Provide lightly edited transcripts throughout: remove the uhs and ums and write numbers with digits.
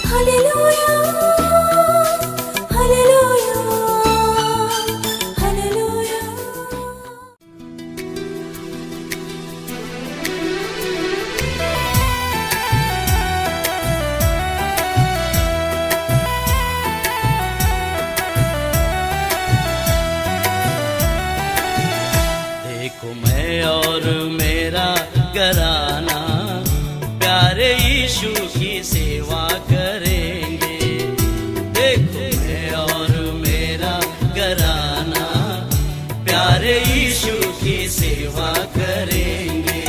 Hallelujah hallelujah hallelujah. देखो मैं और मेरा घराना प्यारे यीशु की सेवा करेंगे। देखो मैं और मेरा घराना प्यारे यीशु की सेवा करेंगे।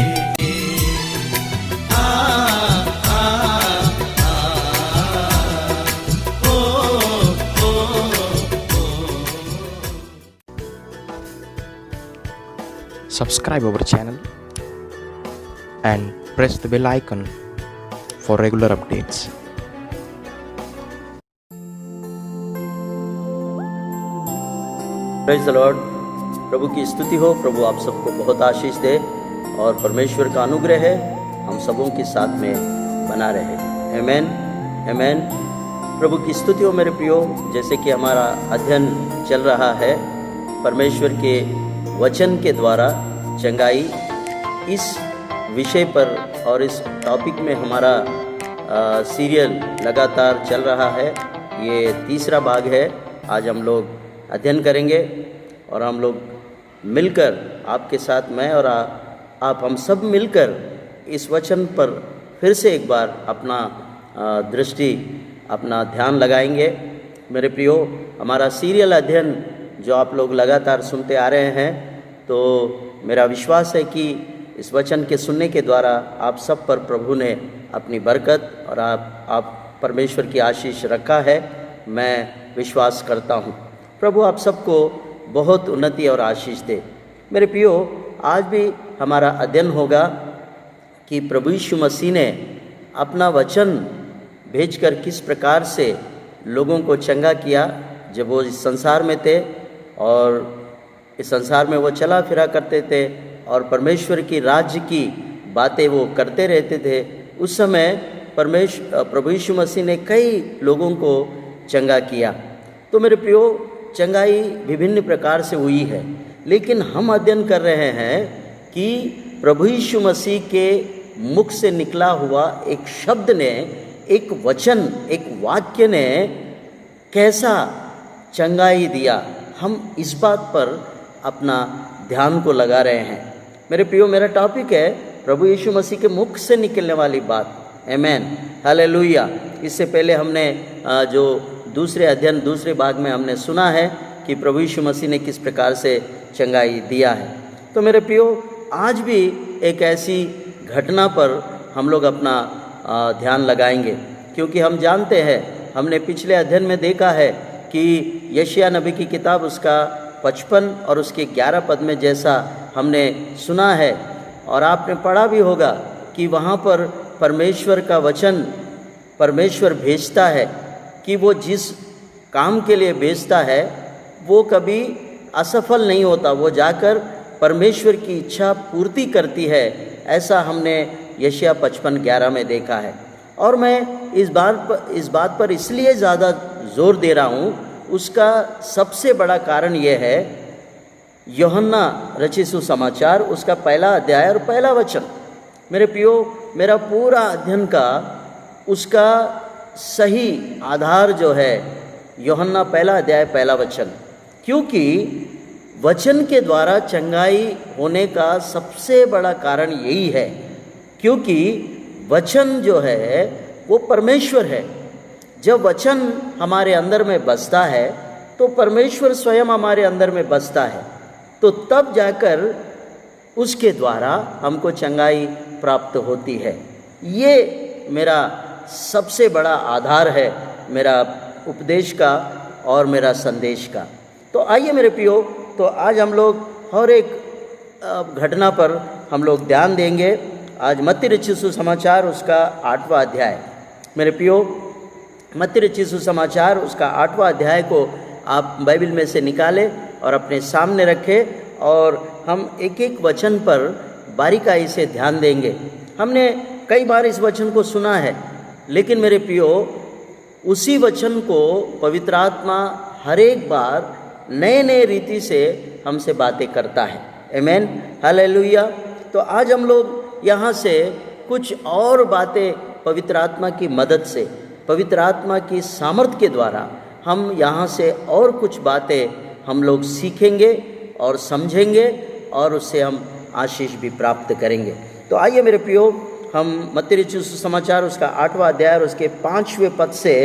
आ आ आ ओ ओ ओ। Subscribe our channel and press the bell icon for regular updates. Praise the lord. प्रभु की स्तुति हो। प्रभु आप सबको बहुत आशीष दे और परमेश्वर का अनुग्रह है हम सबों के साथ में बना रहे। आमेन आमेन। प्रभु की स्तुति हो मेरे प्रियो। जैसे कि हमारा अध्ययन चल रहा है परमेश्वर के वचन के द्वारा चंगाई, इस विषय पर और इस टॉपिक में हमारा सीरियल लगातार चल रहा है। ये तीसरा भाग है। आज हम लोग अध्ययन करेंगे और हम लोग मिलकर आपके साथ मैं और आप हम सब मिलकर इस वचन पर फिर से एक बार अपना दृष्टि अपना ध्यान लगाएंगे। मेरे प्रियो, हमारा सीरियल अध्ययन जो आप लोग लगातार सुनते आ रहे हैं, तो मेरा विश्वास है कि इस वचन के सुनने के द्वारा आप सब पर प्रभु ने अपनी बरकत और आप परमेश्वर की आशीष रखा है। मैं विश्वास करता हूँ प्रभु आप सबको बहुत उन्नति और आशीष दे। मेरे प्रियो, आज भी हमारा अध्ययन होगा कि प्रभु यीशु मसीह ने अपना वचन भेजकर किस प्रकार से लोगों को चंगा किया जब वो इस संसार में थे और इस संसार में वो चला फिरा करते थे और परमेश्वर की राज्य की बातें वो करते रहते थे। उस समय प्रभु यीशु मसीह ने कई लोगों को चंगा किया। तो मेरे प्रियो, चंगाई विभिन्न प्रकार से हुई है, लेकिन हम अध्ययन कर रहे हैं कि प्रभु यीशु मसीह के मुख से निकला हुआ एक शब्द ने, एक वचन, एक वाक्य ने कैसा चंगाई दिया। हम इस बात पर अपना ध्यान को लगा रहे हैं। मेरे प्रियो, मेरा टॉपिक है प्रभु यीशु मसीह के मुख से निकलने वाली बात। Amen hallelujah. इससे पहले हमने जो दूसरे भाग में हमने सुना है कि प्रभु यीशु मसीह ने किस प्रकार से चंगाई दिया है। तो मेरे प्रियो, आज भी एक ऐसी घटना पर हम लोग अपना ध्यान लगाएंगे, क्योंकि हम जानते हैं, हमने पिछले अध्ययन में देखा है कि यशायाह नबी की किताब उसका 55 और उसके 11 पद में जैसा हमने सुना है और आपने पढ़ा भी होगा कि वहाँ पर परमेश्वर का वचन परमेश्वर भेजता है कि वो जिस काम के लिए भेजता है वो कभी असफल नहीं होता, वो जाकर परमेश्वर की इच्छा पूर्ति करती है। ऐसा हमने यशायाह 55:11 में देखा है। और मैं इस बात पर इसलिए ज़्यादा जोर दे रहा हूँ, उसका सबसे बड़ा कारण यह है यूहन्ना रचित सुसमाचार उसका 1 अध्याय और 1 वचन। मेरे प्रियो, मेरा पूरा अध्ययन का उसका सही आधार जो है यूहन्ना 1 अध्याय 1 वचन, क्योंकि वचन के द्वारा चंगाई होने का सबसे बड़ा कारण यही है, क्योंकि वचन जो है वो परमेश्वर है। जब वचन हमारे अंदर में बसता है तो परमेश्वर स्वयं हमारे अंदर में बसता है, तो तब जाकर उसके द्वारा हमको चंगाई प्राप्त होती है। ये मेरा सबसे बड़ा आधार है, मेरा उपदेश का और मेरा संदेश का। तो आइए मेरे प्रियो, तो आज हम लोग हर एक घटना पर हम लोग ध्यान देंगे। आज मत्ती रचित सुसमाचार उसका 8वां अध्याय। मेरे प्रियो, मत्ती रचित सुसमाचार उसका 8वां अध्याय को आप बाइबल में से निकालें और अपने सामने रखें और हम एक एक वचन पर बारीकाई से ध्यान देंगे। हमने कई बार इस वचन को सुना है, लेकिन मेरे प्रियो, उसी वचन को पवित्र आत्मा हर एक बार नए नए रीति से हमसे बातें करता है। आमेन, हालेलुया। तो आज हम लोग यहाँ से कुछ और बातें पवित्र आत्मा की मदद से, पवित्र आत्मा की सामर्थ के द्वारा हम यहाँ से और कुछ बातें हम लोग सीखेंगे और समझेंगे और उससे हम आशीष भी प्राप्त करेंगे। तो आइए मेरे प्रियो, हम मत्ती रचित सुसमाचार उसका 8वां अध्याय और उसके 5वें पद से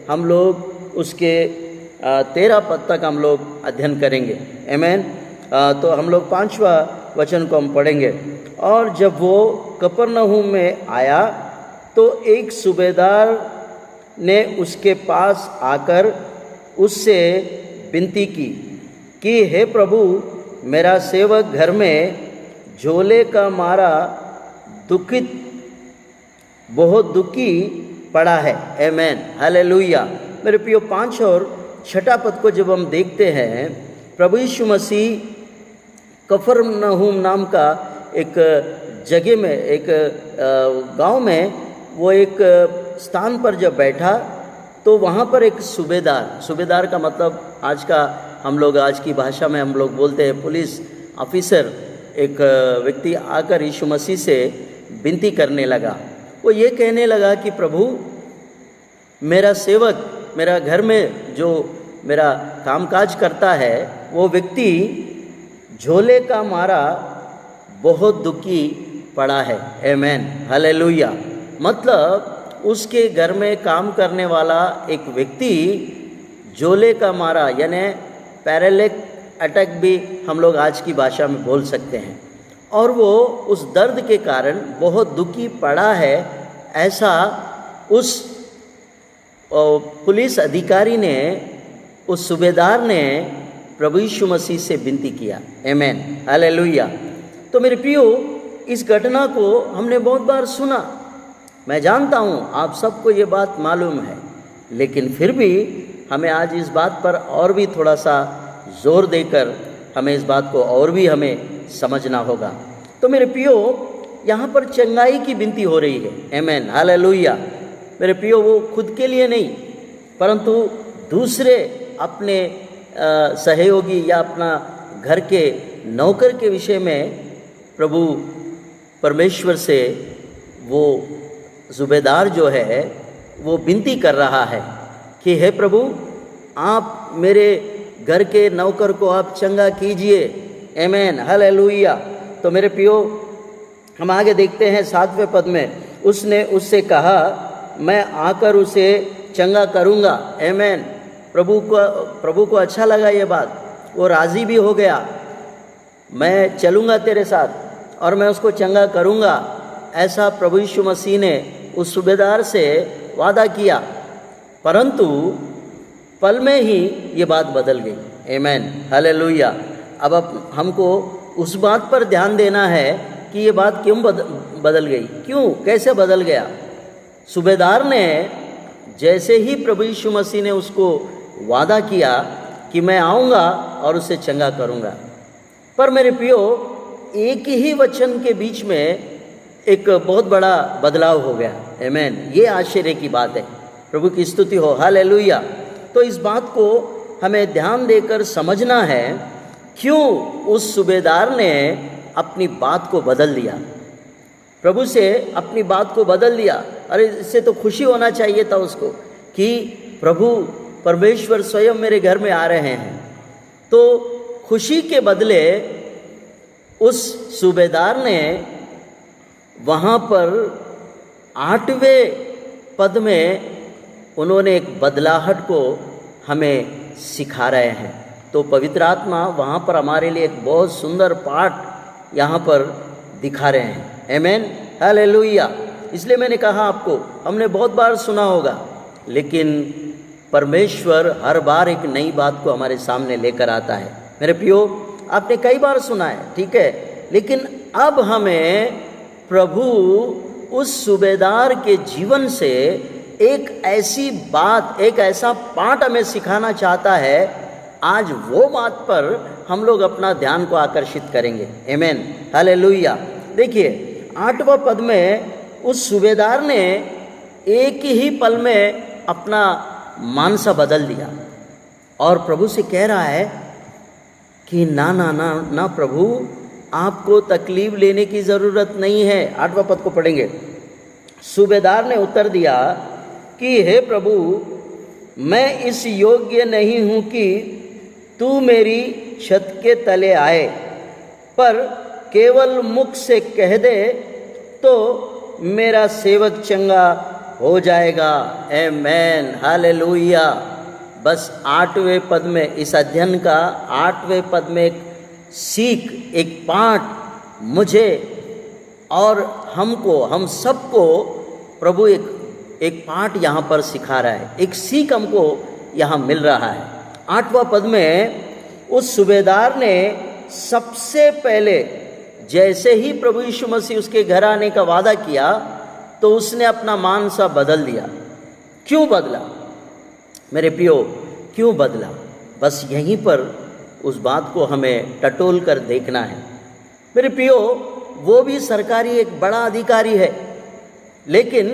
हम लोग उसके 13 पद तक हम लोग अध्ययन करेंगे। आमेन। तो हम लोग 5वां वचन को हम पढ़ेंगे। और जब वो कफरनहूम में आया तो एक सूबेदार ने उसके पास आकर उससे विनती की कि हे प्रभु, मेरा सेवक घर में झोले का मारा बहुत दुखी पड़ा है। आमेन, हालेलुया। मेरे प्रियो, 5 और 6 पद को जब हम देखते हैं, प्रभु यीशु मसीह कफरनहूम नाम का एक जगह में, एक गांव में, वो एक स्थान पर जब बैठा तो वहाँ पर एक सूबेदार का मतलब आज का हम लोग आज की भाषा में हम लोग बोलते हैं पुलिस ऑफिसर, एक व्यक्ति आकर यीशु मसीह से विनती करने लगा। वो ये कहने लगा कि प्रभु, मेरा सेवक, मेरा घर में जो मेरा कामकाज करता है, वो व्यक्ति झोले का मारा बहुत दुखी पड़ा है। आमेन, हालेलुया। मतलब उसके घर में काम करने वाला एक व्यक्ति झोले का मारा, यानी पैरालिक अटैक भी हम लोग आज की भाषा में बोल सकते हैं, और वो उस दर्द के कारण बहुत दुखी पड़ा है, ऐसा उस पुलिस अधिकारी ने, उस सूबेदार ने प्रभु यीशु मसीह से विनती किया। आमेन, हालेलुया। तो मेरे प्रियो, इस घटना को हमने बहुत बार सुना। मैं जानता हूँ आप सबको ये बात मालूम है, लेकिन फिर भी हमें आज इस बात पर और भी थोड़ा सा जोर देकर हमें इस बात को और भी हमें समझना होगा। तो मेरे प्रियो, यहाँ पर चंगाई की विनती हो रही है। आमेन, हालेलुया। मेरे प्रियो, वो खुद के लिए नहीं, परंतु दूसरे अपने सहयोगी या अपना घर के नौकर के विषय में प्रभु परमेश्वर से वो सूबेदार जो है वो विनती कर रहा है कि हे प्रभु, आप मेरे घर के नौकर को आप चंगा कीजिए। आमेन, हालेलुया। तो मेरे प्रियो, हम आगे देखते हैं 7वें पद में, उसने उससे कहा, मैं आकर उसे चंगा करूँगा। आमेन। प्रभु को अच्छा लगा ये बात, वो राज़ी भी हो गया, मैं चलूँगा तेरे साथ और मैं उसको चंगा करूँगा, ऐसा प्रभु यीशु मसीह ने उस सूबेदार से वादा किया। परंतु पल में ही ये बात बदल गई। आमेन, हालेलुया। अब हमको उस बात पर ध्यान देना है कि ये बात क्यों बदल गई, क्यों, कैसे बदल गया। सूबेदार ने जैसे ही प्रभु यीशु मसीह ने उसको वादा किया कि मैं आऊँगा और उसे चंगा करूँगा, पर मेरे प्रियो, एक ही वचन के बीच में एक बहुत बड़ा बदलाव हो गया। आमेन, ये आश्चर्य की बात है। प्रभु की स्तुति हो, हालेलुया। तो इस बात को हमें ध्यान देकर समझना है, क्यों उस सूबेदार ने अपनी बात को बदल दिया, प्रभु से अपनी बात को बदल दिया। अरे इससे तो खुशी होना चाहिए था उसको कि प्रभु परमेश्वर स्वयं मेरे घर में आ रहे हैं। तो खुशी के बदले उस सूबेदार ने वहाँ पर 8वें पद में उन्होंने एक बदलाहट को हमें सिखा रहे हैं। तो पवित्र आत्मा वहाँ पर हमारे लिए एक बहुत सुंदर पाठ यहाँ पर दिखा रहे हैं। आमेन, हालेलुया। इसलिए मैंने कहा आपको, हमने बहुत बार सुना होगा, लेकिन परमेश्वर हर बार एक नई बात को हमारे सामने लेकर आता है। मेरे प्रियो, आपने कई बार सुना है, ठीक है, लेकिन अब हमें प्रभु उस सूबेदार के जीवन से एक ऐसी बात, एक ऐसा पाठ हमें सिखाना चाहता है। आज वो बात पर हम लोग अपना ध्यान को आकर्षित करेंगे। आमेन, हालेलुया। देखिए 8वां पद में उस सूबेदार ने एक ही पल में अपना मानसा बदल दिया और प्रभु से कह रहा है कि ना ना ना ना प्रभु, आपको तकलीफ लेने की ज़रूरत नहीं है। 8वां पद को पढ़ेंगे। सूबेदार ने उत्तर दिया कि हे प्रभु, मैं इस योग्य नहीं हूँ कि तू मेरी छत के तले आए, पर केवल मुख से कह दे तो मेरा सेवक चंगा हो जाएगा। आमेन, हालेलुया। बस 8वें पद में, इस अध्ययन का 8वें पद में एक सीख, एक पाठ मुझे और हमको, हम सबको प्रभु एक पाठ यहाँ पर सिखा रहा है, एक सीख हमको यहाँ मिल रहा है। 8वां पद में उस सूबेदार ने सबसे पहले, जैसे ही प्रभु यीशु मसीह उसके घर आने का वादा किया, तो उसने अपना मानसा बदल दिया। क्यों बदला मेरे प्रियो, क्यों बदला? बस यहीं पर उस बात को हमें टटोल कर देखना है। मेरे प्रियो, वो भी सरकारी एक बड़ा अधिकारी है, लेकिन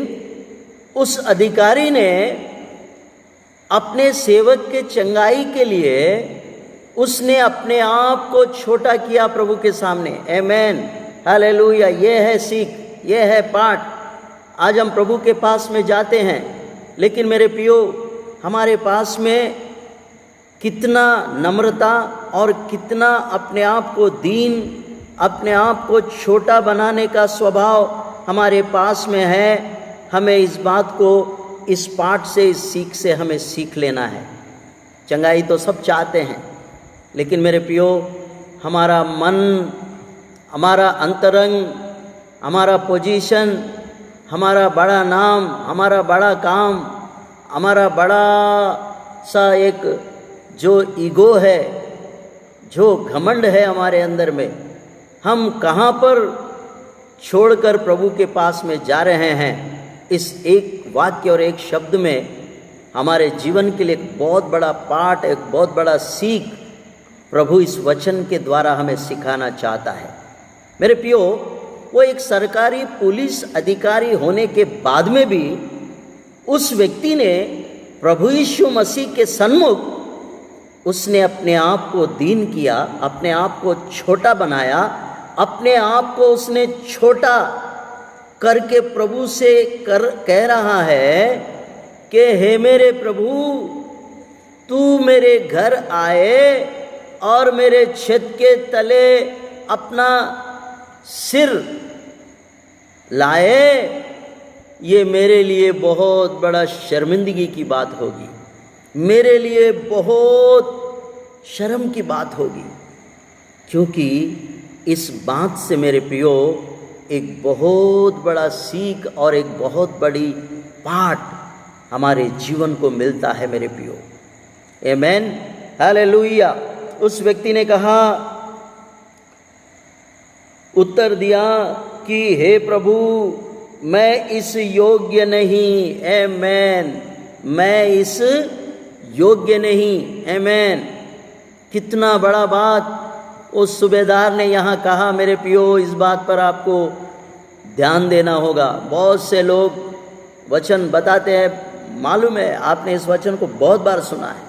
उस अधिकारी ने अपने सेवक के चंगाई के लिए उसने अपने आप को छोटा किया प्रभु के सामने। आमेन, हालेलुया। ये है सीख, ये है पाठ। आज हम प्रभु के पास में जाते हैं, लेकिन मेरे प्रियो, हमारे पास में कितना नम्रता और कितना अपने आप को दीन, अपने आप को छोटा बनाने का स्वभाव हमारे पास में है। हमें इस बात को, इस पाठ से, इस सीख से हमें सीख लेना है। चंगाई तो सब चाहते हैं, लेकिन मेरे प्रियो, हमारा मन, हमारा अंतरंग, हमारा पोजीशन, हमारा बड़ा नाम, हमारा बड़ा काम, हमारा बड़ा सा एक जो ईगो है, जो घमंड है हमारे अंदर में, हम कहाँ पर छोड़कर प्रभु के पास में जा रहे हैं। इस एक वाक्य और एक शब्द में हमारे जीवन के लिए एक बहुत बड़ा पाठ, एक बहुत बड़ा सीख प्रभु इस वचन के द्वारा हमें सिखाना चाहता है। मेरे प्रियो, वो एक सरकारी पुलिस अधिकारी होने के बाद में भी उस व्यक्ति ने प्रभु यीशु मसीह के सन्मुख उसने अपने आप को दीन किया, अपने आप को छोटा बनाया, अपने आप को उसने छोटा करके प्रभु से कह रहा है कि हे मेरे प्रभु, तू मेरे घर आए और मेरे छत के तले अपना सिर लाए। ये मेरे लिए बहुत बड़ा शर्मिंदगी की बात होगी, मेरे लिए बहुत शर्म की बात होगी, क्योंकि इस बात से मेरे प्रियो एक बहुत बड़ा सीख और एक बहुत बड़ी पाठ हमारे जीवन को मिलता है मेरे प्रियो। आमेन, हालेलुया। उस व्यक्ति ने कहा, उत्तर दिया कि हे प्रभु, मैं इस योग्य नहीं। आमेन, मैं इस योग्य नहीं। आमेन। कितना बड़ा बात उस सूबेदार ने यहाँ कहा। मेरे प्रियो, इस बात पर आपको ध्यान देना होगा। बहुत से लोग वचन बताते हैं, मालूम है आपने इस वचन को बहुत बार सुना है,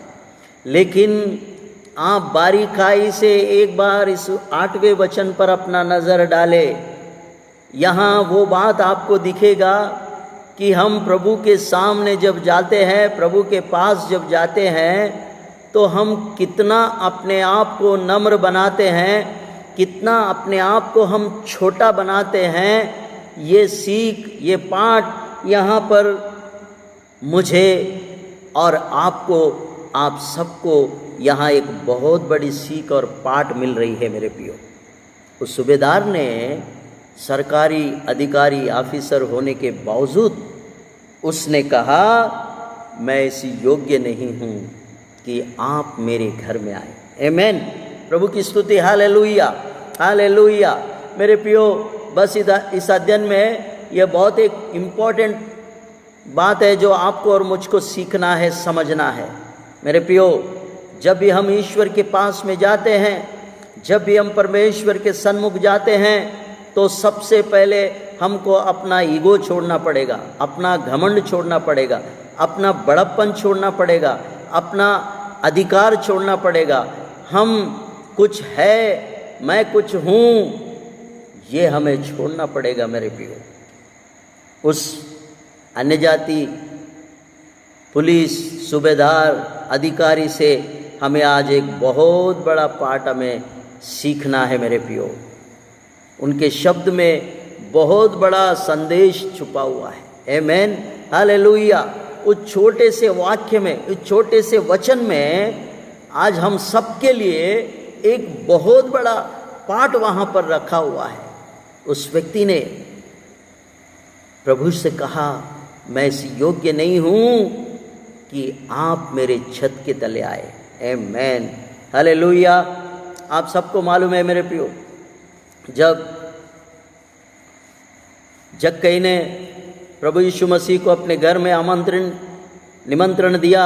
लेकिन आप बारीकाई से एक बार इस 8वें वचन पर अपना नज़र डाले। यहाँ वो बात आपको दिखेगा कि हम प्रभु के सामने जब जाते हैं, प्रभु के पास जब जाते हैं, तो हम कितना अपने आप को नम्र बनाते हैं, कितना अपने आप को हम छोटा बनाते हैं। ये सीख, ये पाठ यहाँ पर मुझे और आपको, आप सबको यहाँ एक बहुत बड़ी सीख और पाठ मिल रही है मेरे प्रियो। उस सूबेदार ने सरकारी अधिकारी, ऑफिसर होने के बावजूद उसने कहा, मैं इस योग्य नहीं हूँ कि आप मेरे घर में आए। आमेन, प्रभु की स्तुति। Hallelujah, hallelujah. मेरे प्रियो, बस इस अध्ययन में यह बहुत एक इम्पॉर्टेंट बात है जो आपको और मुझको सीखना है, समझना है। मेरे प्रियो, जब भी हम ईश्वर के पास में जाते हैं, जब भी हम परमेश्वर के सन्मुख जाते हैं, तो सबसे पहले हमको अपना ईगो छोड़ना पड़ेगा, अपना घमंड छोड़ना पड़ेगा। अपना बड़प्पन छोड़ना पड़ेगा, अपना अधिकार छोड़ना पड़ेगा। हम कुछ है, मैं कुछ हूँ, ये हमें छोड़ना पड़ेगा मेरे प्रियो। उस अन्य जाति पुलिस सूबेदार अधिकारी से हमें आज एक बहुत बड़ा पाठ हमें सीखना है मेरे प्रियो। उनके शब्द में बहुत बड़ा संदेश छुपा हुआ है। आमीन, हालेलुया। उस छोटे से वाक्य में, उस छोटे से वचन में आज हम सबके लिए एक बहुत बड़ा पाठ वहाँ पर रखा हुआ है। उस व्यक्ति ने प्रभु से कहा, मैं इस योग्य नहीं हूँ कि आप मेरे छत के तले आए। आमीन, हालेलुया। आप सबको मालूम है मेरे प्रियो, जब जक्कई ने प्रभु यीशु मसीह को अपने घर में निमंत्रण दिया,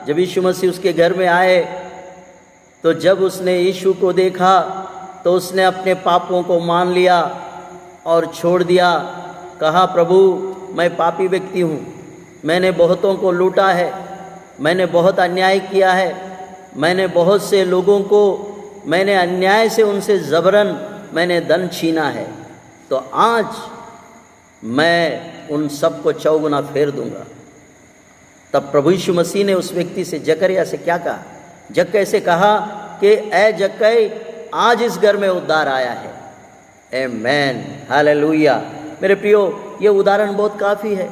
जब यीशु मसीह उसके घर में आए, तो जब उसने यीशु को देखा तो उसने अपने पापों को मान लिया और छोड़ दिया। कहा, प्रभु मैं पापी व्यक्ति हूँ, मैंने बहुतों को लूटा है, मैंने बहुत अन्याय किया है, मैंने बहुत से लोगों को मैंने अन्याय से उनसे ज़बरन मैंने धन छीना है, तो आज मैं उन सबको चौगुना फेर दूंगा। तब प्रभु यीशु मसीह ने उस व्यक्ति से, जकरिया से क्या कहा? जक्कई से कहा कि ए जक्कई, आज इस घर में उद्धार आया है। आमीन, हालेलुया। मेरे प्रियो, ये उदाहरण बहुत काफ़ी है।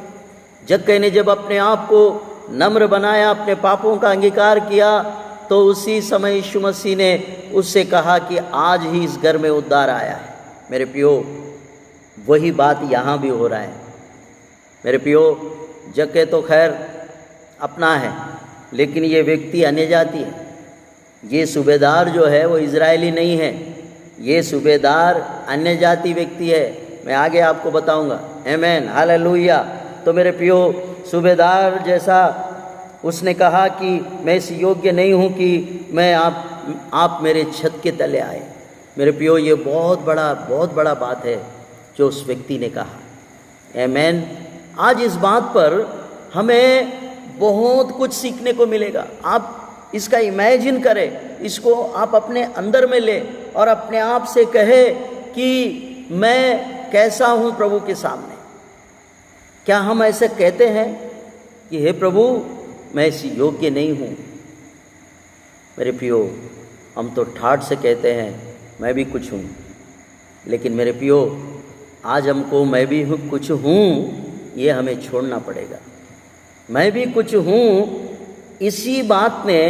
जक्कई ने जब अपने आप को नम्र बनाया, अपने पापों का अंगीकार किया, तो उसी समय यीशु मसीह ने उससे कहा कि आज ही इस घर में उद्धार आया है। मेरे प्रियो, वही बात यहाँ भी हो रहा है। मेरे प्रियो, जक्कई तो खैर अपना है, लेकिन ये व्यक्ति अन्य जाति है। ये सूबेदार जो है वो इजरायली नहीं है, ये सूबेदार अन्य जाति व्यक्ति है। मैं आगे आपको बताऊंगा। आमीन, हालेलुया। तो मेरे प्रियो, सूबेदार जैसा उसने कहा कि मैं इस योग्य नहीं हूँ कि मैं आप मेरे छत के तले आए। मेरे प्रियो, ये बहुत बड़ा बात है जो उस व्यक्ति ने कहा। आमीन। आज इस बात पर हमें बहुत कुछ सीखने को मिलेगा। आप इसका इमेजिन करें, इसको आप अपने अंदर में ले और अपने आप से कहे कि मैं कैसा हूँ प्रभु के सामने। क्या हम ऐसे कहते हैं कि हे प्रभु, मैं इस योग्य नहीं हूँ? मेरे प्रियो, हम तो ठाठ से कहते हैं मैं भी कुछ हूँ, लेकिन मेरे प्रियो, आज हमको मैं भी कुछ हूँ ये हमें छोड़ना पड़ेगा। मैं भी कुछ हूँ, इसी बात ने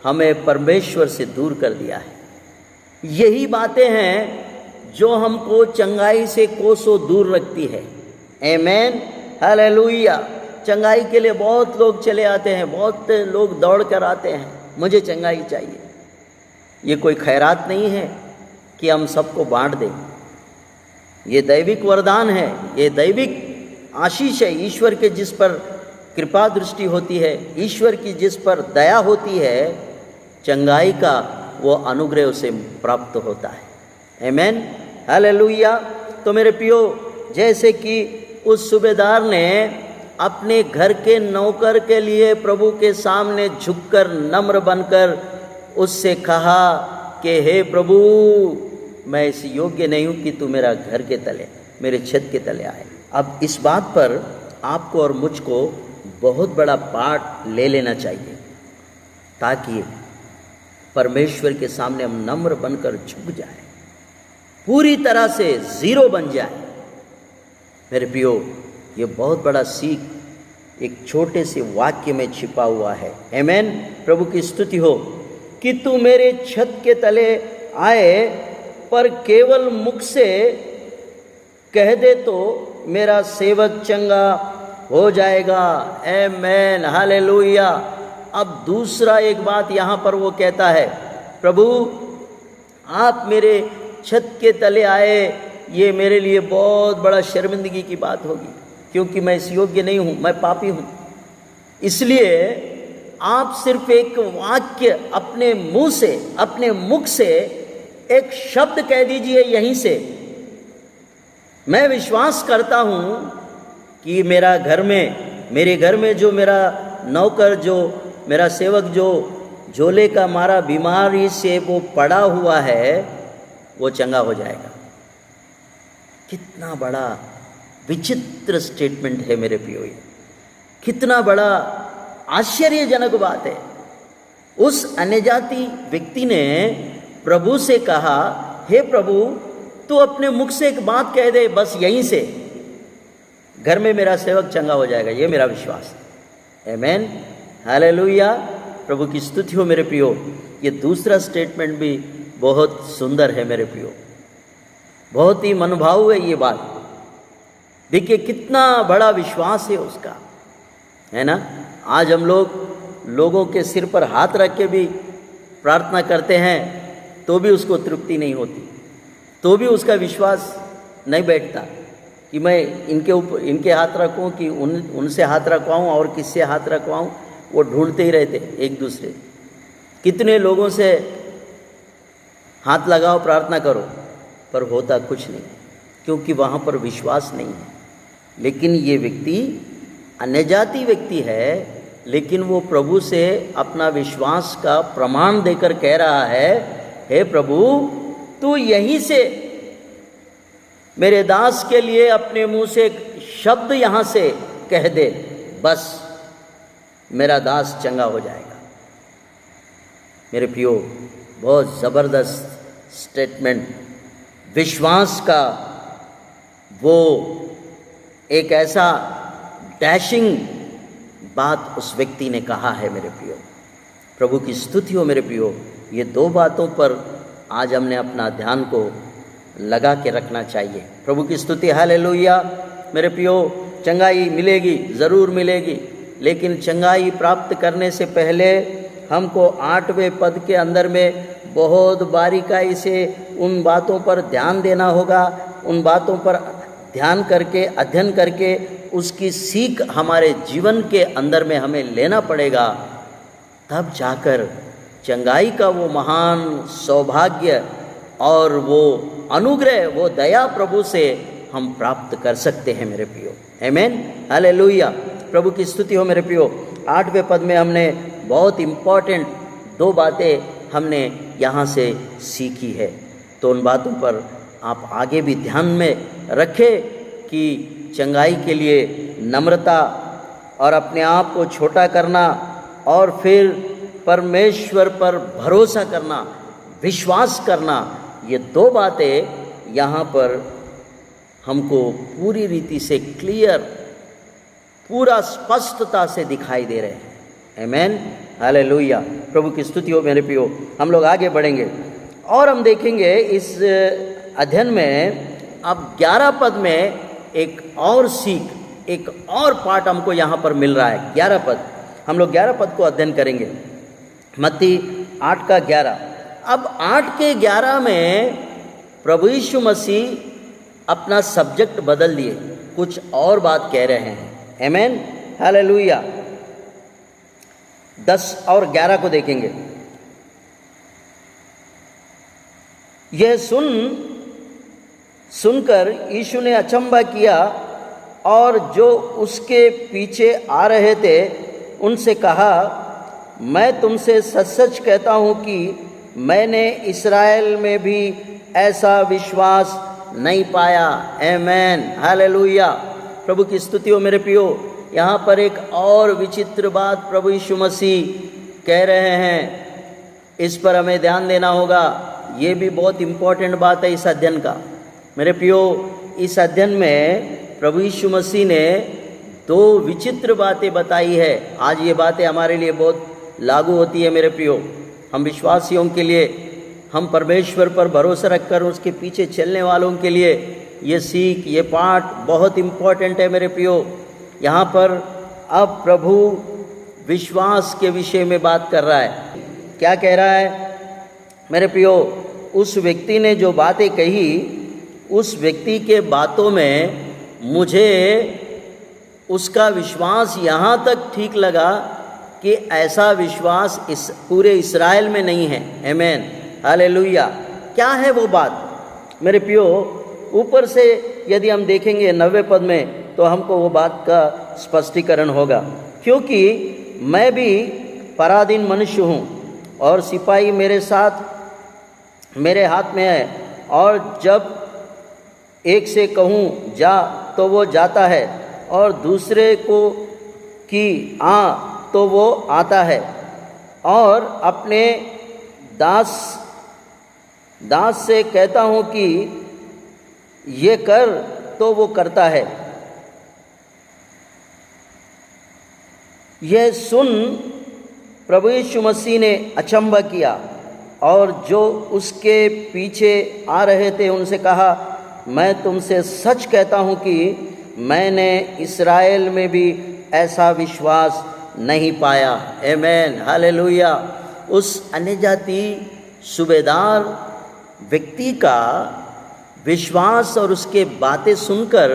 हमें परमेश्वर से दूर कर दिया है। यही बातें हैं जो हमको चंगाई से कोसों दूर रखती है। आमीन, हालेलुया। चंगाई के लिए बहुत लोग चले आते हैं, बहुत लोग दौड़ कर आते हैं, मुझे चंगाई चाहिए। ये कोई खैरात नहीं है कि हम सबको बांट दें। ये दैविक वरदान है, ये दैविक आशीष है। ईश्वर के जिस पर कृपा दृष्टि होती है, ईश्वर की जिस पर दया होती है, चंगाई का वो अनुग्रह उसे प्राप्त होता है। आमीन, हालेलुया। तो मेरे प्रियो, जैसे कि उस सूबेदार ने अपने घर के नौकर के लिए प्रभु के सामने झुककर नम्र बनकर उससे कहा कि हे प्रभु, मैं इस योग्य नहीं हूँ कि तू मेरा घर के तले, मेरे छत के तले आए। अब इस बात पर आपको और मुझको बहुत बड़ा पाठ ले लेना चाहिए, ताकि परमेश्वर के सामने हम नम्र बनकर झुक जाए, पूरी तरह से जीरो बन जाए। मेरे प्रियो, ये बहुत बड़ा सीख एक छोटे से वाक्य में छिपा हुआ है। आमीन, प्रभु की स्तुति हो। कि तू मेरे छत के तले आए, पर केवल मुख से कह दे तो मेरा सेवक चंगा हो जाएगा। आमीन, हालेलुया। अब दूसरा एक बात यहाँ पर वो कहता है, प्रभु आप मेरे छत के तले आए, ये मेरे लिए बहुत बड़ा शर्मिंदगी की बात होगी, क्योंकि मैं इस योग्य नहीं हूँ, मैं पापी हूँ। इसलिए आप सिर्फ एक वाक्य अपने मुंह से, अपने मुख से एक शब्द कह दीजिए यहीं से, मैं विश्वास करता हूँ कि मेरा घर में मेरे घर में जो मेरा नौकर, जो मेरा सेवक जो झोले का मारा बीमारी से वो पड़ा हुआ है, वो चंगा हो जाएगा। कितना बड़ा विचित्र स्टेटमेंट है मेरे प्रियो, ये कितना बड़ा आश्चर्यजनक बात है। उस अन्यजाति व्यक्ति ने प्रभु से कहा, हे प्रभु, तू अपने मुख से एक बात कह दे, बस यहीं से घर में मेरा सेवक चंगा हो जाएगा, ये मेरा विश्वास है। आमेन, हालेलुया, प्रभु की स्तुति हो मेरे प्रियो। ये दूसरा स्टेटमेंट भी बहुत सुंदर है मेरे प्रियो, बहुत ही मनभाव है ये बात। देखिए कितना बड़ा विश्वास है उसका, है ना। आज हम लोगों के सिर पर हाथ रख के भी प्रार्थना करते हैं तो भी उसको तृप्ति नहीं होती, तो भी उसका विश्वास नहीं बैठता कि मैं इनके हाथ रखूं कि उनसे हाथ रखवाऊं और किससे हाथ रखवाऊं। वो ढूंढते ही रहते एक दूसरे। कितने लोगों से हाथ लगाओ, प्रार्थना करो, पर होता कुछ नहीं, क्योंकि वहाँ पर विश्वास नहीं है। लेकिन ये व्यक्ति अन्यजाति व्यक्ति है, लेकिन वो प्रभु से अपना विश्वास का प्रमाण देकर कह रहा है, हे प्रभु, तू यहीं से मेरे दास के लिए अपने मुंह से एक शब्द यहाँ से कह दे, बस मेरा दास चंगा हो जाएगा। मेरे प्रियो, बहुत ज़बरदस्त स्टेटमेंट, विश्वास का वो एक ऐसा डैशिंग बात उस व्यक्ति ने कहा है मेरे प्रियो। प्रभु की स्तुति हो मेरे प्रियो। ये दो बातों पर आज हमने अपना ध्यान को लगा के रखना चाहिए। प्रभु की स्तुति, हालेलुया। मेरे प्रियो, चंगाई मिलेगी, ज़रूर मिलेगी, लेकिन चंगाई प्राप्त करने से पहले हमको 8वें पद के अंदर में बहुत बारीकाई से उन बातों पर ध्यान देना होगा। उन बातों पर ध्यान करके, अध्ययन करके उसकी सीख हमारे जीवन के अंदर में हमें लेना पड़ेगा, तब जाकर चंगाई का वो महान सौभाग्य और वो अनुग्रह, वो दया प्रभु से हम प्राप्त कर सकते हैं मेरे प्रियो। आमेन, हालेलुया। प्रभु की स्तुति हो मेरे प्रियो। 8वें पद में हमने बहुत इम्पॉर्टेंट 2 बातें हमने यहाँ से सीखी है, तो उन बातों पर आप आगे भी ध्यान में रखें कि चंगाई के लिए नम्रता और अपने आप को छोटा करना और फिर परमेश्वर पर भरोसा करना, विश्वास करना, ये 2 बातें यहाँ पर हमको पूरी रीति से क्लियर, पूरा स्पष्टता से दिखाई दे रहे हैं। आमेन, हालेलुया। प्रभु की स्तुति हो मेरे प्रियो। हम लोग आगे बढ़ेंगे और हम देखेंगे इस अध्ययन में अब 11 पद में एक और सीख, एक और पाठ हमको यहाँ पर मिल रहा है। 11 पद, हम लोग 11 पद को अध्ययन करेंगे। मत्ती 8 का 11। अब 8 के 11 में प्रभु यीशु मसीह अपना सब्जेक्ट बदल दिए, कुछ और बात कह रहे हैं। आमेन, हालेलुया। 10 और 11 को देखेंगे। यह सुनकर यीशु ने अचंभा किया और जो उसके पीछे आ रहे थे उनसे कहा, मैं तुमसे सच सच कहता हूँ कि मैंने इस्राएल में भी ऐसा विश्वास नहीं पाया। आमेन, हालेलुया। प्रभु की स्तुति हो मेरे प्रियो। यहाँ पर एक और विचित्र बात प्रभु यीशु मसीह कह रहे हैं, इस पर हमें ध्यान देना होगा। ये भी बहुत इम्पोर्टेंट बात है इस अध्ययन का। मेरे प्रियो, इस अध्ययन में प्रभु यीशु मसीह ने 2 विचित्र बातें बताई है। आज ये बातें हमारे लिए बहुत लागू होती है मेरे प्रियो। हम विश्वासियों के लिए, हम परमेश्वर पर भरोसा रखकर उसके पीछे चलने वालों के लिए ये सीख, ये पाठ बहुत इम्पोर्टेंट है मेरे प्रियो। यहाँ पर अब प्रभु विश्वास के विषय में बात कर रहा है। क्या कह रहा है मेरे प्रियो? उस व्यक्ति ने जो बातें कही, उस व्यक्ति के बातों में मुझे उसका विश्वास यहाँ तक ठीक लगा कि ऐसा विश्वास इस पूरे इस्राएल में नहीं है। आमेन, हालेलुया। क्या है वो बात मेरे प्रियो? ऊपर से यदि हम देखेंगे 90 पद में, तो हमको वो बात का स्पष्टीकरण होगा, क्योंकि मैं भी पराधीन मनुष्य हूँ और सिपाही मेरे साथ मेरे हाथ में है, और जब एक से कहूँ जा तो वो जाता है और दूसरे को कि आ तो वो आता है, और अपने दास से कहता हूँ कि ये कर तो वो करता है। यह सुन प्रभु यीशु मसीह ने अचंभा किया और जो उसके पीछे आ रहे थे उनसे कहा, मैं तुमसे सच कहता हूँ कि मैंने इस्राएल में भी ऐसा विश्वास नहीं पाया। आमेन, हालेलुया। उस अन्यजाति सूबेदार व्यक्ति का विश्वास और उसके बातें सुनकर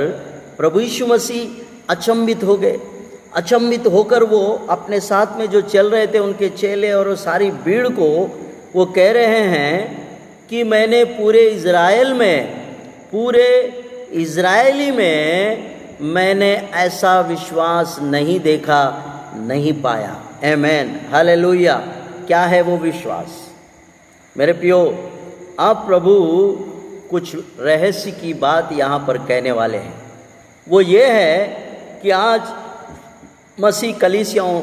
प्रभु यीशु मसीह अचंभित हो गए। अचंभित होकर वो अपने साथ में जो चल रहे थे उनके चेले और सारी भीड़ को वो कह रहे हैं कि मैंने पूरे इज़राइली में मैंने ऐसा विश्वास नहीं देखा, नहीं पाया। आमेन, हालेलुया। क्या है वो विश्वास? मेरे प्रियो, अब प्रभु कुछ रहस्य की बात यहाँ पर कहने वाले हैं। वो ये है कि आज मसीह कलीसियाओं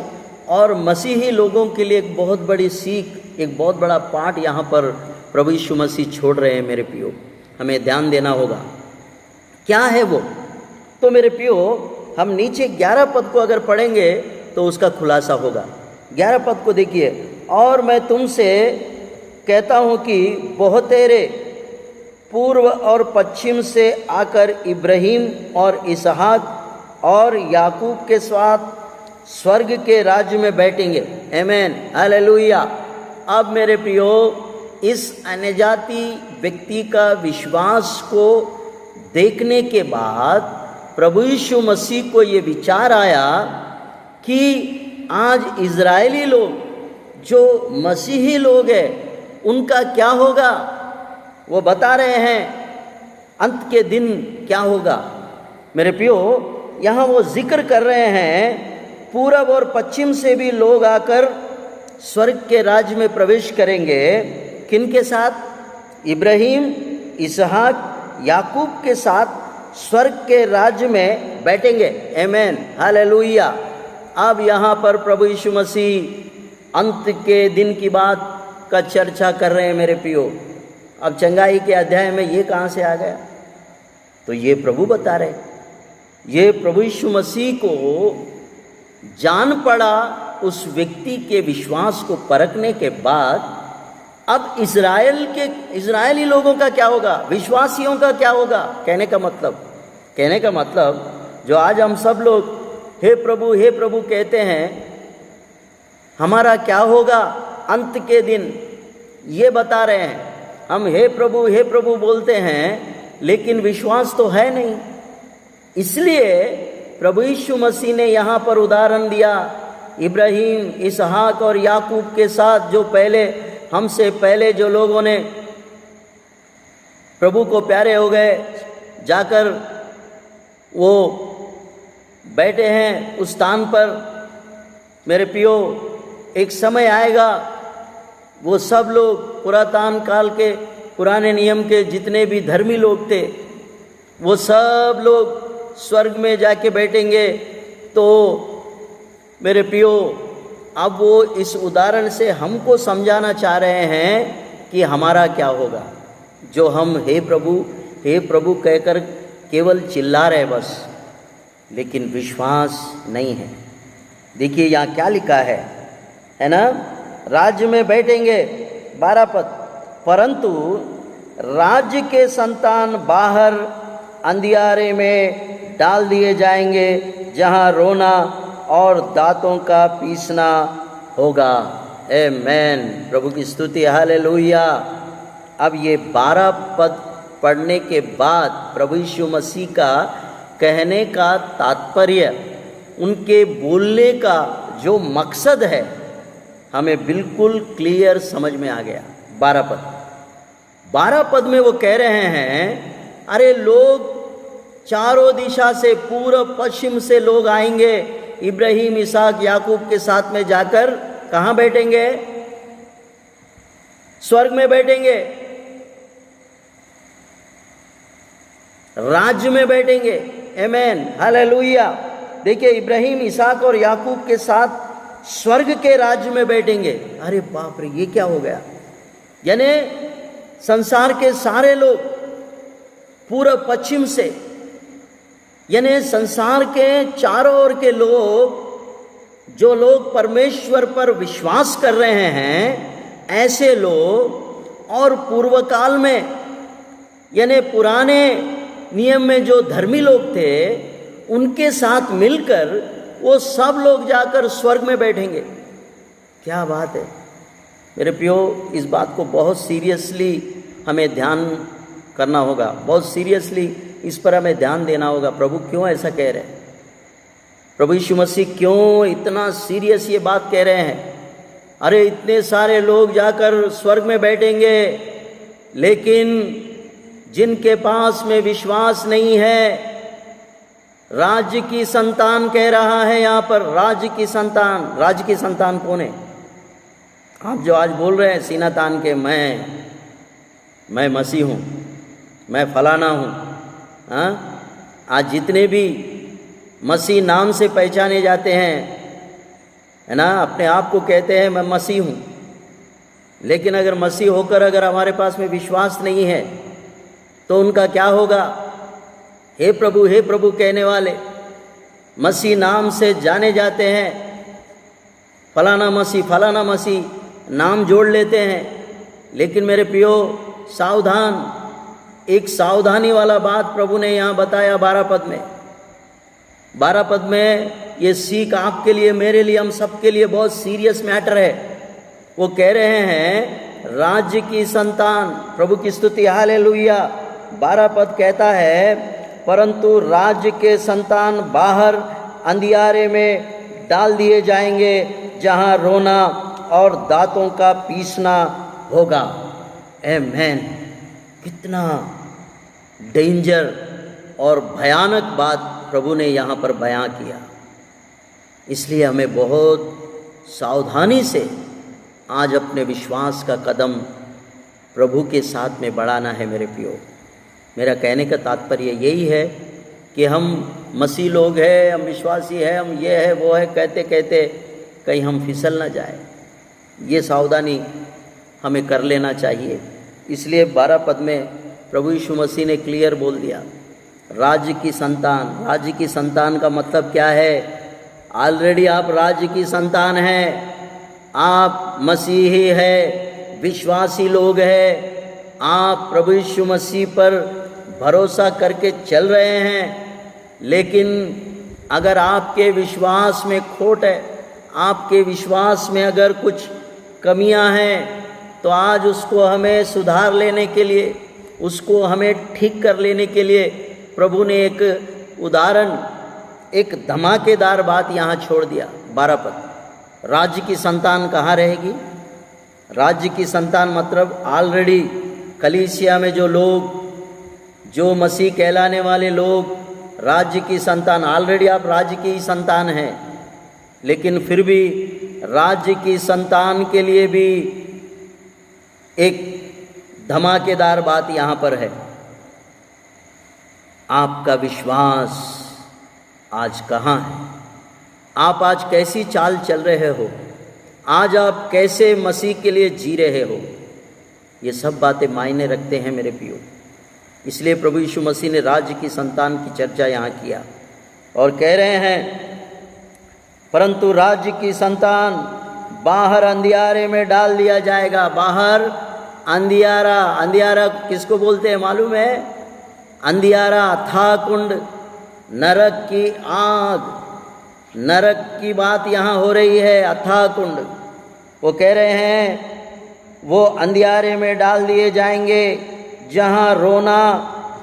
और मसीही लोगों के लिए एक बहुत बड़ी सीख, एक बहुत बड़ा पाठ यहाँ पर प्रभु यीशु मसीह छोड़ रहे हैं। मेरे प्रियो, हमें ध्यान देना होगा। क्या है वो? तो मेरे प्रियो, हम नीचे 11 पद को अगर पढ़ेंगे तो उसका खुलासा होगा। 11 पद को देखिए, और मैं तुमसे कहता हूँ कि बहुतेरे पूर्व और पश्चिम से आकर इब्राहिम और इसहाक और याकूब के साथ स्वर्ग के राज्य में बैठेंगे। आमेन, हालेलुया। अब मेरे प्रियो, इस अन्यजाति व्यक्ति का विश्वास को देखने के बाद प्रभु यीशु मसीह को ये विचार आया कि आज इज़राइली लोग जो मसीही लोग हैं उनका क्या होगा। वो बता रहे हैं अंत के दिन क्या होगा। मेरे प्रियो, यहाँ वो जिक्र कर रहे हैं पूरब और पश्चिम से भी लोग आकर स्वर्ग के राज्य में प्रवेश करेंगे। किनके साथ? इब्राहिम, इसहाक, याकूब के साथ स्वर्ग के राज्य में बैठेंगे। आमेन, हालेलुया। अब यहाँ पर प्रभु यीशु मसीह अंत के दिन की बात का चर्चा कर रहे हैं। मेरे प्रियो, अब चंगाई के अध्याय में ये कहाँ से आ गया? तो ये प्रभु बता रहे, ये प्रभु यीशु मसीह को जान पड़ा उस व्यक्ति के विश्वास को परखने के बाद। अब इज़राइली लोगों का क्या होगा, विश्वासियों का क्या होगा? कहने का मतलब जो आज हम सब लोग हे प्रभु कहते हैं, हमारा क्या होगा अंत के दिन, ये बता रहे हैं। हम हे प्रभु बोलते हैं, लेकिन विश्वास तो है नहीं। इसलिए प्रभु यीशु मसीह ने यहाँ पर उदाहरण दिया इब्राहिम, इसहाक और याकूब के साथ, जो हमसे पहले जो लोगों ने प्रभु को प्यारे हो गए, जाकर वो बैठे हैं उस स्थान पर। मेरे प्रियो, एक समय आएगा वो सब लोग पुरातन काल के पुराने नियम के जितने भी धर्मी लोग थे, वो सब लोग स्वर्ग में जाके बैठेंगे। तो मेरे प्रियो, अब वो इस उदाहरण से हमको समझाना चाह रहे हैं कि हमारा क्या होगा, जो हम हे प्रभु कहकर केवल चिल्ला रहे बस, लेकिन विश्वास नहीं है। देखिए यहाँ क्या लिखा है ना? राज्य में बैठेंगे, 12 पद, परंतु राज्य के संतान बाहर अंधियारे में डाल दिए जाएंगे, जहाँ रोना और दांतों का पीसना होगा। आमेन, प्रभु की स्तुति, हालेलुया। अब ये 12 पद पढ़ने के बाद प्रभु यीशु मसीह का कहने का तात्पर्य, उनके बोलने का जो मकसद है, हमें बिल्कुल क्लियर समझ में आ गया। 12 पद में वो कह रहे हैं, अरे लोग चारों दिशा से, पूर्व पश्चिम से लोग आएंगे, इब्राहिम, इसहाक, याकूब के साथ में जाकर कहाँ बैठेंगे? स्वर्ग में बैठेंगे, राज्य में बैठेंगे। आमेन, हालेलुया। देखिए, इब्राहिम, इसहाक और याकूब के साथ स्वर्ग के राज्य में बैठेंगे। अरे बाप रे, ये क्या हो गया? यानी संसार के सारे लोग पूर्व पश्चिम से, यानी संसार के चारों ओर के लोग, जो लोग परमेश्वर पर विश्वास कर रहे हैं, ऐसे लोग, और पूर्व काल में यानी पुराने नियम में जो धर्मी लोग थे, उनके साथ मिलकर वो सब लोग जाकर स्वर्ग में बैठेंगे। क्या बात है मेरे प्रियो, इस बात को बहुत सीरियसली हमें ध्यान करना होगा, बहुत सीरियसली इस पर हमें ध्यान देना होगा। प्रभु क्यों ऐसा कह रहे हैं? प्रभु यीशु मसीह क्यों इतना सीरियस ये बात कह रहे हैं? अरे इतने सारे लोग जाकर स्वर्ग में बैठेंगे, लेकिन जिनके पास में विश्वास नहीं है, राज्य की संतान कह रहा है यहाँ पर, राज्य की संतान। राज्य की संतान कौन है? आप जो आज बोल रहे हैं सीना तान के, मैं मसीह हूँ, मैं फलाना हूँ, हाँ, आज जितने भी मसीह नाम से पहचाने जाते हैं, है ना, अपने आप को कहते हैं मैं मसीह हूँ, लेकिन अगर मसीह होकर अगर हमारे पास में विश्वास नहीं है तो उनका क्या होगा? हे प्रभु कहने वाले मसीह नाम से जाने जाते हैं, फलाना मसीह नाम जोड़ लेते हैं, लेकिन मेरे प्रियो सावधान, एक सावधानी वाला बात प्रभु ने यहाँ बताया 12 पद में। ये सीख आपके लिए, मेरे लिए, हम सबके लिए बहुत सीरियस मैटर है। वो कह रहे हैं राज्य की संतान, प्रभु की स्तुति, हालेलुया। 12 पद कहता है, परंतु राज्य के संतान बाहर अंधियारे में डाल दिए जाएंगे, जहां रोना और दांतों का पीसना होगा। आमेन। कितना डेंजर और भयानक बात प्रभु ने यहाँ पर बयां किया। इसलिए हमें बहुत सावधानी से आज अपने विश्वास का कदम प्रभु के साथ में बढ़ाना है मेरे प्रियो। मेरा कहने का तात्पर्य यही है कि हम मसीह लोग हैं, हम विश्वासी हैं, हम ये है वो है कहते कहते कहीं हम फिसल ना जाए, ये सावधानी हमें कर लेना चाहिए। इसलिए 12 पद में प्रभु यीशु मसीह ने क्लियर बोल दिया, राज्य की संतान। राज्य की संतान का मतलब क्या है? ऑलरेडी आप राज्य की संतान हैं, आप मसीही हैं, विश्वासी लोग हैं, आप प्रभु यीशु मसीह पर भरोसा करके चल रहे हैं। लेकिन अगर आपके विश्वास में खोट है, आपके विश्वास में अगर कुछ कमियां हैं, तो आज उसको हमें सुधार लेने के लिए, उसको हमें ठीक कर लेने के लिए प्रभु ने एक उदाहरण, एक धमाकेदार बात यहाँ छोड़ दिया। 12 पद, राज्य की संतान कहाँ रहेगी? राज्य की संतान मतलब ऑलरेडी कलीसिया में जो लोग, जो मसीह कहलाने वाले लोग राज्य की संतान, ऑलरेडी आप राज्य की संतान हैं, लेकिन फिर भी राज्य की संतान के लिए भी एक धमाकेदार बात यहाँ पर है। आपका विश्वास आज कहाँ है? आप आज कैसी चाल चल रहे हो? आज आप कैसे मसीह के लिए जी रहे हो? ये सब बातें मायने रखते हैं मेरे प्रियो। इसलिए प्रभु यीशु मसीह ने राज्य की संतान की चर्चा यहाँ किया और कह रहे हैं, परंतु राज्य की संतान बाहर अंधियारे में डाल दिया जाएगा। बाहर अंधियारा, अंधियारा किसको बोलते हैं मालूम है? अंधियारा, अथाह कुंड, नरक की आग, नरक की बात यहाँ हो रही है, अथाह कुंड। वो कह रहे हैं वो अंधियारे में डाल दिए जाएंगे, जहाँ रोना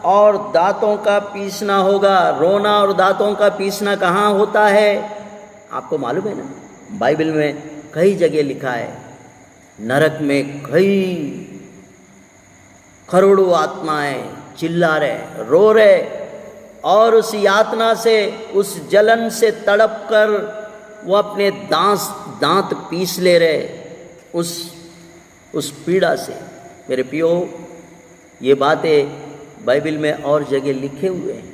और दांतों का पीसना होगा। रोना और दांतों का पीसना कहाँ होता है? आपको मालूम है ना, बाइबल में कई जगह लिखा है, नरक में कई करोड़ों आत्माएं चिल्ला रहे, रो रहे, और उस यातना से, उस जलन से तड़प कर वो अपने दांत पीस ले रहे उस पीड़ा से। मेरे प्रियो, ये बातें बाइबल में और जगह लिखे हुए हैं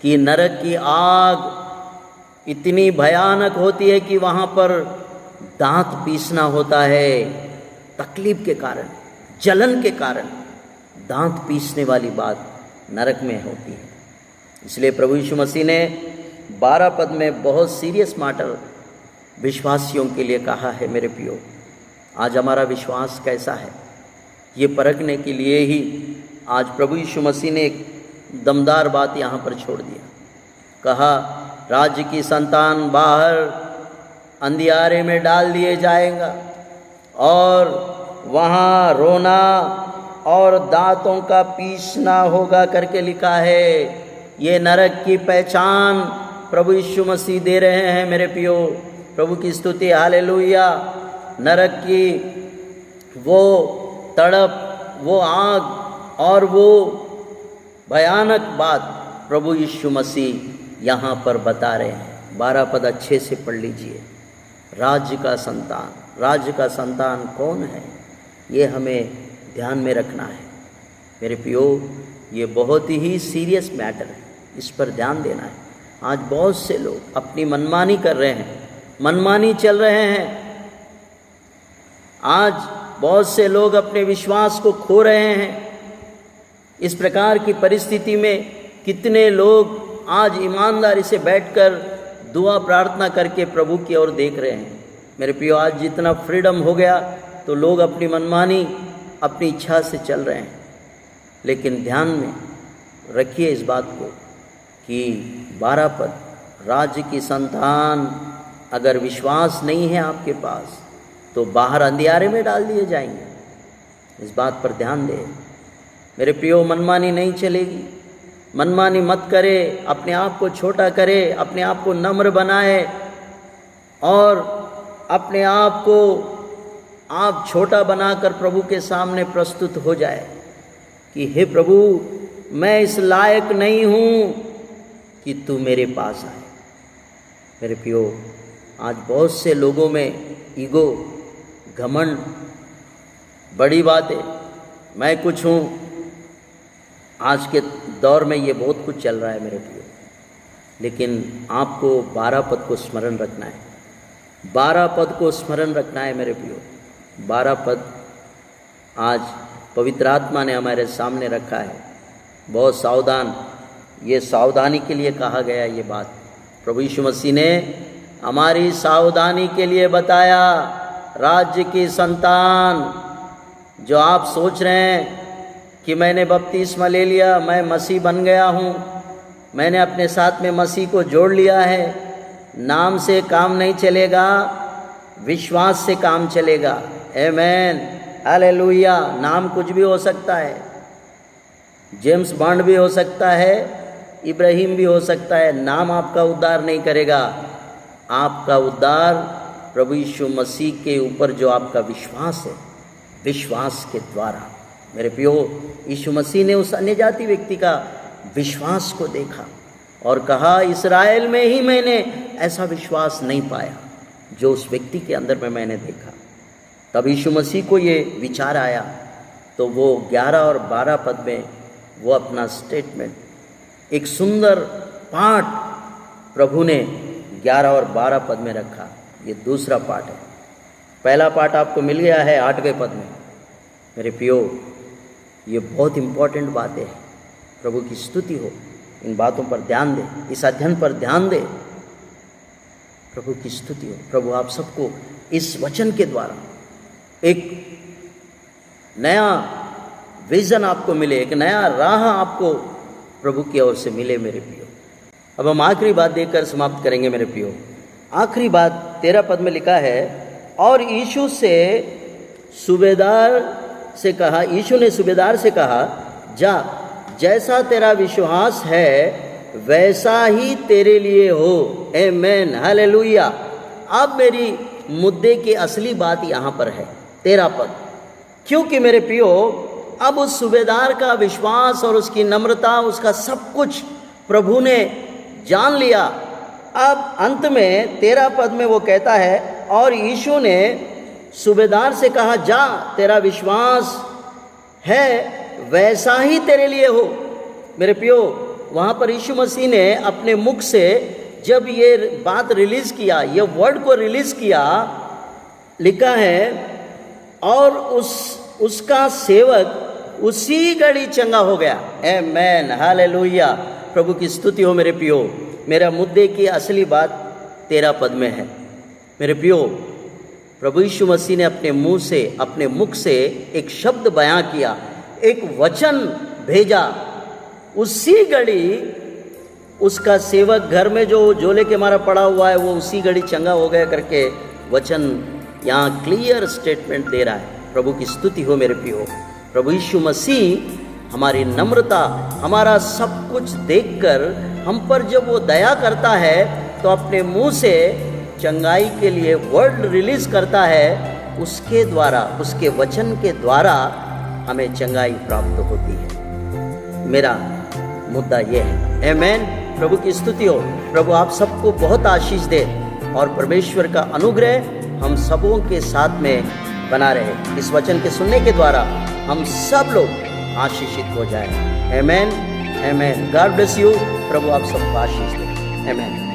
कि नरक की आग इतनी भयानक होती है कि वहाँ पर दांत पीसना होता है। तकलीफ के कारण, जलन के कारण दांत पीसने वाली बात नरक में होती है। इसलिए प्रभु यीशु मसीह ने 12 पद में बहुत सीरियस मैटर विश्वासियों के लिए कहा है। मेरे प्रियो, आज हमारा विश्वास कैसा है, ये परखने के लिए ही आज प्रभु यीशु मसीह ने एक दमदार बात यहाँ पर छोड़ दिया। कहा, राज्य की संतान बाहर अंधियारे में डाल दिए जाएगा और वहाँ रोना और दांतों का पीसना होगा करके लिखा है। ये नरक की पहचान प्रभु यीशु मसीह दे रहे हैं। मेरे प्रियो, प्रभु की स्तुति, हालेलुया। नरक की वो तड़प, वो आग और वो भयानक बात प्रभु यीशु मसीह यहाँ पर बता रहे हैं। 12 पद अच्छे से पढ़ लीजिए। राज्य का संतान, राज्य का संतान कौन है, ये हमें ध्यान में रखना है। मेरे प्रियो, ये बहुत ही सीरियस मैटर है, इस पर ध्यान देना है। आज बहुत से लोग अपनी मनमानी कर रहे हैं, मनमानी चल रहे हैं। आज बहुत से लोग अपने विश्वास को खो रहे हैं। इस प्रकार की परिस्थिति में कितने लोग आज ईमानदारी से बैठकर दुआ प्रार्थना करके प्रभु की ओर देख रहे हैं। मेरे प्रियो, आज जितना फ्रीडम हो गया तो लोग अपनी मनमानी, अपनी इच्छा से चल रहे हैं। लेकिन ध्यान में रखिए इस बात को कि 12 पद, राज्य की संतान अगर विश्वास नहीं है आपके पास तो बाहर अंधियारे में डाल दिए जाएंगे। इस बात पर ध्यान दें। मेरे प्रियो, मनमानी नहीं चलेगी। मनमानी मत करे, अपने आप को छोटा करे, अपने आप को नम्र बनाए और अपने आप को आप छोटा बनाकर प्रभु के सामने प्रस्तुत हो जाए कि हे प्रभु, मैं इस लायक नहीं हूँ कि तू मेरे पास आए। मेरे प्रियो, आज बहुत से लोगों में ईगो, घमंड, बड़ी बातें, मैं कुछ हूँ, आज के दौर में ये बहुत कुछ चल रहा है मेरे प्रियो। लेकिन आपको 12 पद को स्मरण रखना है। 12 पद को स्मरण रखना है मेरे प्रियो। 12 पद आज पवित्र आत्मा ने हमारे सामने रखा है। बहुत सावधान, ये सावधानी के लिए कहा गया। ये बात प्रभु यीशु मसीह ने हमारी सावधानी के लिए बताया। राज्य की संतान, जो आप सोच रहे हैं कि मैंने बपतिस्मा ले लिया, मैं मसीह बन गया हूँ, मैंने अपने साथ में मसीह को जोड़ लिया है, नाम से काम नहीं चलेगा, विश्वास से काम चलेगा। आमेन, हालेलुया। नाम कुछ भी हो सकता है, जेम्स बॉन्ड भी हो सकता है, इब्राहिम भी हो सकता है, नाम आपका उद्धार नहीं करेगा। आपका उद्धार प्रभु यीशु मसीह के ऊपर जो आपका विश्वास है, विश्वास के द्वारा। मेरे प्रियो, यीशु मसीह ने उस अन्य जाति व्यक्ति का विश्वास को देखा और कहा, इस्राएल में ही मैंने ऐसा विश्वास नहीं पाया जो उस व्यक्ति के अंदर में मैंने देखा। तब यीशु मसीह को ये विचार आया तो वो 11 और 12 पद में वो अपना स्टेटमेंट, एक सुंदर पाठ प्रभु ने 11 और 12 पद में रखा। ये दूसरा पाठ है। पहला पाठ आपको मिल गया है 8वें पद में। मेरे प्रियो, ये बहुत इम्पोर्टेंट बातें हैं। प्रभु की स्तुति हो। इन बातों पर ध्यान दे, इस अध्ययन पर ध्यान दे। प्रभु की स्तुति हो। प्रभु आप सबको इस वचन के द्वारा एक नया विजन आपको मिले, एक नया राह आपको प्रभु की ओर से मिले मेरे प्रियो। अब हम आखिरी बात देखकर समाप्त करेंगे मेरे प्रियो। आखिरी बात 13 पद में लिखा है, और यीशु से सूबेदार से कहा, यीशु ने सूबेदार से कहा, जा, जैसा तेरा विश्वास है वैसा ही तेरे लिए हो। आमेन, हालेलुया। अब मेरी मुद्दे की असली बात यहाँ पर है 13 पद, क्योंकि मेरे प्रियो अब उस सूबेदार का विश्वास और उसकी नम्रता, उसका सब कुछ प्रभु ने जान लिया। अब अंत में 13 पद में वो कहता है, और यीशु ने सूबेदार से कहा, जा, तेरा विश्वास है वैसा ही तेरे लिए हो। मेरे प्रियो, वहाँ पर यीशु मसीह ने अपने मुख से जब ये बात रिलीज किया, ये वर्ड को रिलीज किया, लिखा है, और उसका सेवक उसी घड़ी चंगा हो गया। आमेन, हालेलुया, प्रभु की स्तुति हो। मेरे प्रियो, मेरा मुद्दे की असली बात 13 पद में है। मेरे प्रियो, प्रभु यीशु मसीह ने अपने मुंह से, अपने मुख से एक शब्द बयां किया, एक वचन भेजा, उसी घड़ी उसका सेवक घर में जो झोले के मारा पड़ा हुआ है, वो उसी घड़ी चंगा हो गया करके वचन यहाँ क्लियर स्टेटमेंट दे रहा है। प्रभु की स्तुति हो। मेरे प्रियो, प्रभु यीशु मसीह हमारी नम्रता, हमारा सब कुछ देखकर हम पर जब वो दया करता है, तो अपने मुंह से चंगाई के लिए वर्ड रिलीज करता है, उसके द्वारा, उसके वचन के द्वारा हमें चंगाई प्राप्त होती है। मेरा मुद्दा ये है। आमेन, प्रभु की स्तुति हो। प्रभु आप सबको बहुत आशीष दे, और परमेश्वर का अनुग्रह हम सबों के साथ में बना रहे। इस वचन के सुनने के द्वारा हम सब लोग आशीषित हो जाए। Amen, amen. God bless you. प्रभु आप सबको आशीष दे। आमेन।